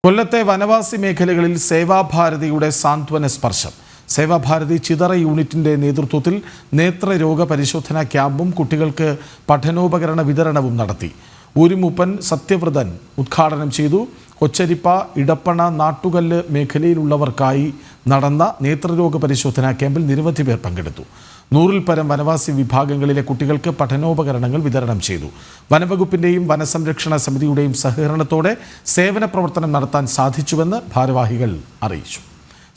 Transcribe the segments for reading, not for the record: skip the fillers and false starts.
കൊല്ലത്തെ വനവാസി മേഖലകളിൽ സേവാഭാരതിയുടെ സാന്ത്വന സ്പർശം. സേവാഭാരതി ചിതറ യൂണിറ്റിന്റെ നേതൃത്വത്തിൽ നേത്രരോഗ പരിശോധനാ ക്യാമ്പും കുട്ടികൾക്ക് പഠനോപകരണ വിതരണവും നടത്തി. ഊരുമൂപ്പൻ സത്യവ്രതൻ ഉദ്ഘാടനം ചെയ്തു. കൊച്ചരിപ്പ, ഇടപ്പണ, നാട്ടുകല്ല് മേഖലയിലുള്ളവർക്കായി നടന്ന നേത്രരോഗ പരിശോധനാ ക്യാമ്പിൽ നിരവധി പേർ പങ്കെടുത്തു. 100-ൽ പരം വനവാസി വിഭാഗങ്ങളിലെ കുട്ടികൾക്ക് പഠനോപകരണങ്ങൾ വിതരണം ചെയ്തു. വനവകുപ്പിന്റെയും വനസംരക്ഷണ സമിതിയുടെയും സഹകരണത്തോടെ സേവന പ്രവർത്തനം നടത്താൻ സാധിച്ചുവെന്ന് ഭാരവാഹികൾ അറിയിച്ചു.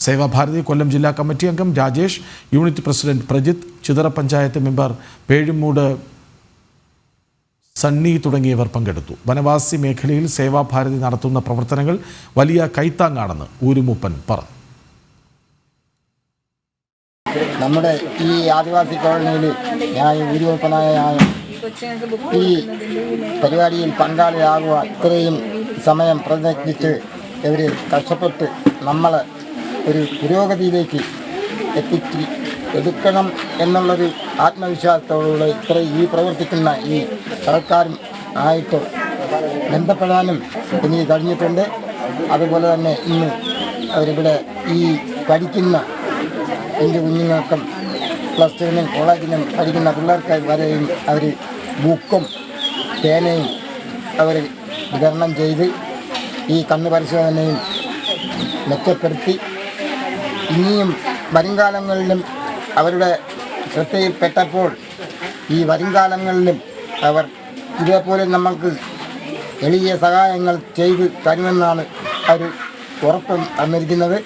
സേവാഭാരതി കൊല്ലം ജില്ലാ കമ്മിറ്റി അംഗം Rajesh, unit president Prajith, Chithara panchayat member Pezhumoodu Sunny തുടങ്ങിയവർ പങ്കെടുത്തു. വനവാസി മേഖലയിൽ സേവാഭാരതി നടത്തുന്ന പ്രവർത്തനങ്ങൾ വലിയ കൈത്താങ്ങാണെന്ന് ഊരുമൂപ്പൻ പറഞ്ഞു. നമ്മുടെ ഈ ആദിവാസി കോളനിയിൽ ഞാൻ ഊരുമൂപ്പനായ ഈ പരിപാടിയിൽ പങ്കാളിയാകുക ഇത്രയും സമയം പ്രയത്നിച്ച് ഇവർ കഷ്ടപ്പെട്ട് നമ്മൾ ഒരു പുരോഗതിയിലേക്ക് എടുക്കണം എന്നുള്ളൊരു ആത്മവിശ്വാസത്തോടുകൂടി ഇത്രയും ഈ പ്രവർത്തിക്കുന്ന ഈ സർക്കാരും ആയിട്ട് ബന്ധപ്പെടാനും എനിക്ക് കഴിഞ്ഞിട്ടുണ്ട്. അതുപോലെ തന്നെ ഇന്ന് അവരിവിടെ ഈ പഠിക്കുന്ന എൻ്റെ കുഞ്ഞുങ്ങൾക്കും പ്ലസ് ടുവിനും കോളേജിനും പഠിക്കുന്ന പിള്ളേർക്ക് വരെയും അവർ ബുക്കും പേനയും അവർ വിതരണം ചെയ്ത് ഈ കണ്ണ് പരിശോധനയും മെച്ചപ്പെടുത്തി ഇനിയും വരുംകാലങ്ങളിലും അവരുടെ ശ്രദ്ധയിൽപ്പെട്ടപ്പോൾ ഈ വരുംകാലങ്ങളിലും അവർ ഇതേപോലെ നമുക്ക് എളിയ സഹായങ്ങൾ ചെയ്ത് തരുമെന്നാണ് അവർ ഉറപ്പ് തന്നിരിക്കുന്നത്.